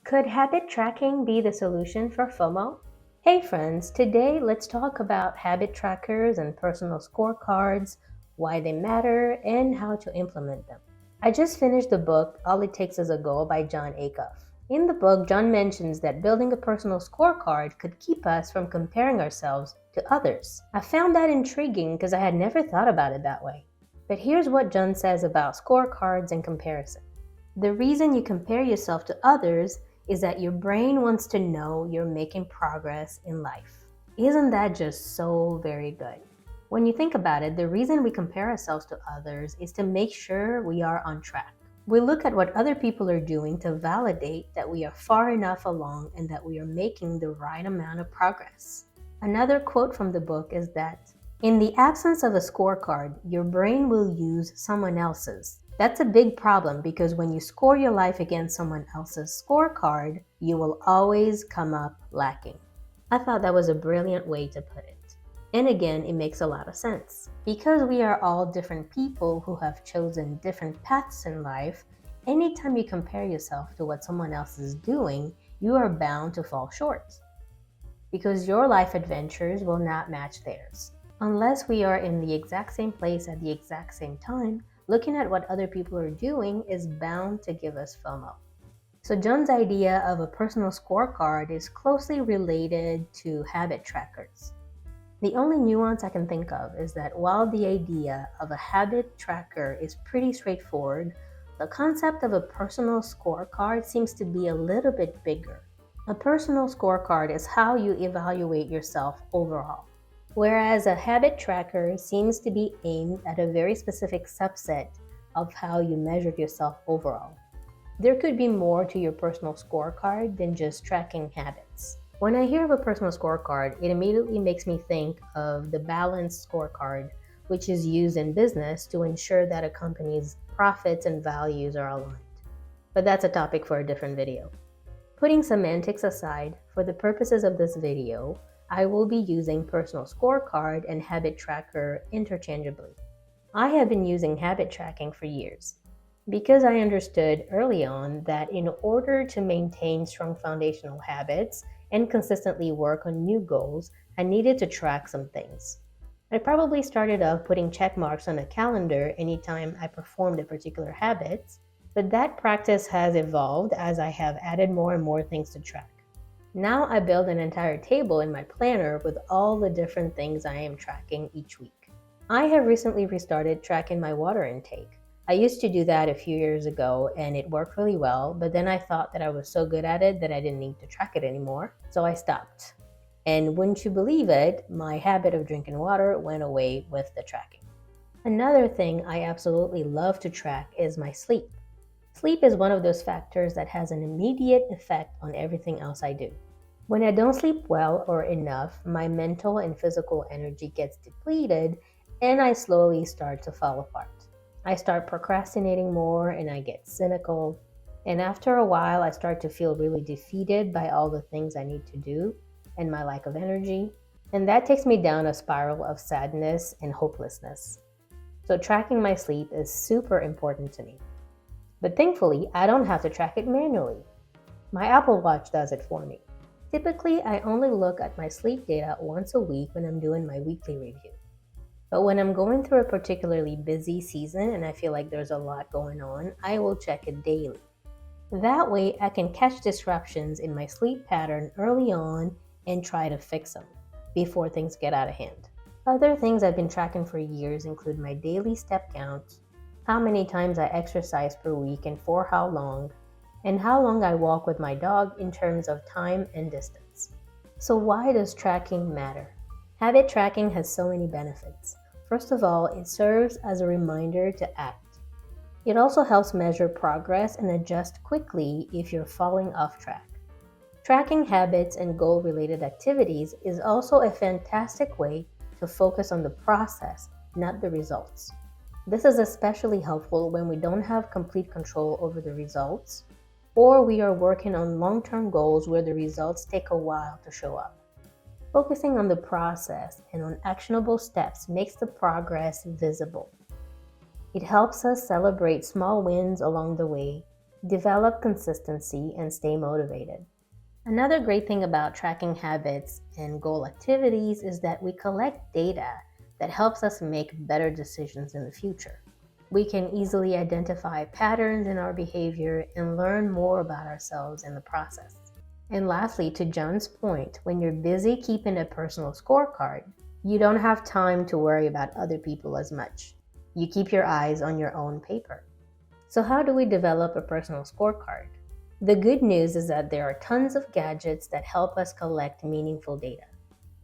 Could habit tracking be the solution for FOMO? Hey friends, today let's talk about habit trackers and personal scorecards, why they matter, and how to implement them. I just finished the book All It Takes Is a Goal by Jon Acuff. In the book, Jon mentions that building a personal scorecard could keep us from comparing ourselves to others. I found that intriguing because I had never thought about it that way. But here's what Jon says about scorecards and comparison. The reason you compare yourself to others is that your brain wants to know you're making progress in life. Isn't that just so very good? When you think about it, the reason we compare ourselves to others is to make sure we are on track. We look at what other people are doing to validate that we are far enough along and that we are making the right amount of progress. Another quote from the book is that, in the absence of a scorecard, your brain will use someone else's. That's a big problem because when you score your life against someone else's scorecard, you will always come up lacking. I thought that was a brilliant way to put it. And again, it makes a lot of sense. Because we are all different people who have chosen different paths in life, anytime you compare yourself to what someone else is doing, you are bound to fall short. Because your life adventures will not match theirs. Unless we are in the exact same place at the exact same time, looking at what other people are doing is bound to give us FOMO. So Jon's idea of a personal scorecard is closely related to habit trackers. The only nuance I can think of is that while the idea of a habit tracker is pretty straightforward, the concept of a personal scorecard seems to be a little bit bigger. A personal scorecard is how you evaluate yourself overall, whereas a habit tracker seems to be aimed at a very specific subset of how you measured yourself overall. There could be more to your personal scorecard than just tracking habits. When I hear of a personal scorecard, it immediately makes me think of the balanced scorecard, which is used in business to ensure that a company's profits and values are aligned. But that's a topic for a different video. Putting semantics aside, for the purposes of this video, I will be using personal scorecard and habit tracker interchangeably. I have been using habit tracking for years because I understood early on that in order to maintain strong foundational habits and consistently work on new goals, I needed to track some things. I probably started off putting check marks on a calendar anytime I performed a particular habit, but that practice has evolved as I have added more and more things to track. Now I build an entire table in my planner with all the different things I am tracking each week. I have recently restarted tracking my water intake. I used to do that a few years ago and it worked really well, but then I thought that I was so good at it that I didn't need to track it anymore, so I stopped. And wouldn't you believe it, my habit of drinking water went away with the tracking. Another thing I absolutely love to track is my sleep. Sleep is one of those factors that has an immediate effect on everything else I do. When I don't sleep well or enough, my mental and physical energy gets depleted and I slowly start to fall apart. I start procrastinating more and I get cynical. And after a while, I start to feel really defeated by all the things I need to do and my lack of energy. And that takes me down a spiral of sadness and hopelessness. So tracking my sleep is super important to me. But thankfully, I don't have to track it manually. My Apple Watch does it for me. Typically, I only look at my sleep data once a week when I'm doing my weekly review. But when I'm going through a particularly busy season and I feel like there's a lot going on, I will check it daily. That way, I can catch disruptions in my sleep pattern early on and try to fix them before things get out of hand. Other things I've been tracking for years include my daily step count, how many times I exercise per week and for how long, and how long I walk with my dog in terms of time and distance. So why does tracking matter? Habit tracking has so many benefits. First of all, it serves as a reminder to act. It also helps measure progress and adjust quickly if you're falling off track. Tracking habits and goal-related activities is also a fantastic way to focus on the process, not the results. This is especially helpful when we don't have complete control over the results, or we are working on long-term goals where the results take a while to show up. Focusing on the process and on actionable steps makes the progress visible. It helps us celebrate small wins along the way develop consistency, and stay motivated. Another great thing about tracking habits and goal activities is that we collect data that helps us make better decisions in the future. We can easily identify patterns in our behavior and learn more about ourselves in the process. And lastly, to Jon's point, when you're busy keeping a personal scorecard, you don't have time to worry about other people as much. You keep your eyes on your own paper. So how do we develop a personal scorecard? The good news is that there are tons of gadgets that help us collect meaningful data.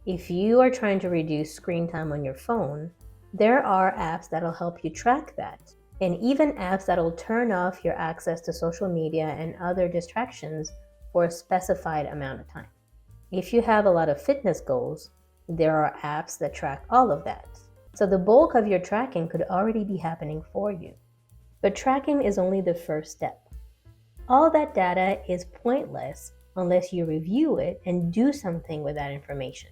If you are trying to reduce screen time on your phone, there are apps that'll help you track that, and even apps that'll turn off your access to social media and other distractions for a specified amount of time. If you have a lot of fitness goals, there are apps that track all of that. So the bulk of your tracking could already be happening for you. But tracking is only the first step. All that data is pointless unless you review it and do something with that information.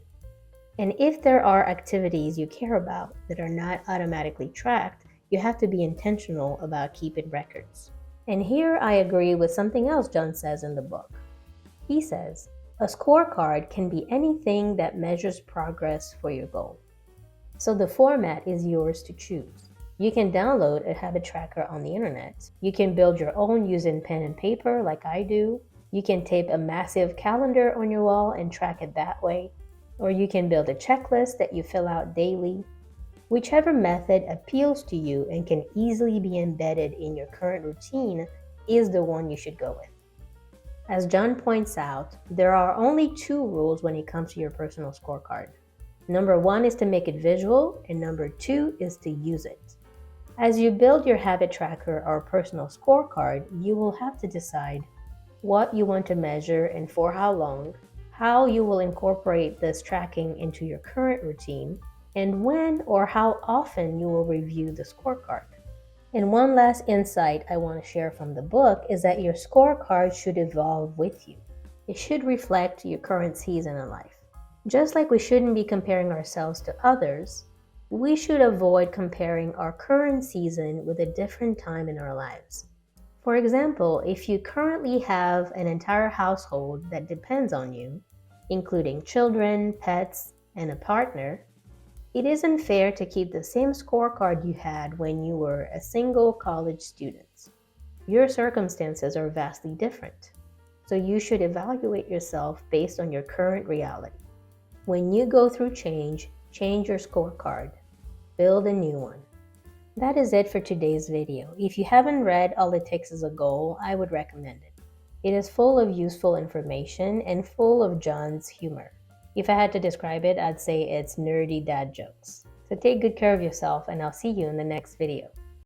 And if there are activities you care about that are not automatically tracked, you have to be intentional about keeping records. And here I agree with something else Jon says in the book. He says, a scorecard can be anything that measures progress for your goal. So the format is yours to choose. You can download a habit tracker on the internet. You can build your own using pen and paper like I do. You can tape a massive calendar on your wall and track it that way. Or you can build a checklist that you fill out daily. Whichever method appeals to you and can easily be embedded in your current routine is the one you should go with. As Jon points out, there are only 2 rules when it comes to your personal scorecard. Number 1 is to make it visual, and number 2 is to use it. As you build your habit tracker or personal scorecard, you will have to decide what you want to measure and for how long, how you will incorporate this tracking into your current routine, and when or how often you will review the scorecard. And one last insight I want to share from the book is that your scorecard should evolve with you. It should reflect your current season in life. Just like we shouldn't be comparing ourselves to others, we should avoid comparing our current season with a different time in our lives. For example, if you currently have an entire household that depends on you, including children, pets, and a partner, it isn't fair to keep the same scorecard you had when you were a single college student. Your circumstances are vastly different, so you should evaluate yourself based on your current reality. When you go through change your scorecard. Build a new one. That is it for today's video. If you haven't read All It Takes Is a Goal, I would recommend it. It is full of useful information and full of Jon's humor. If I had to describe it, I'd say it's nerdy dad jokes. So take good care of yourself, and I'll see you in the next video.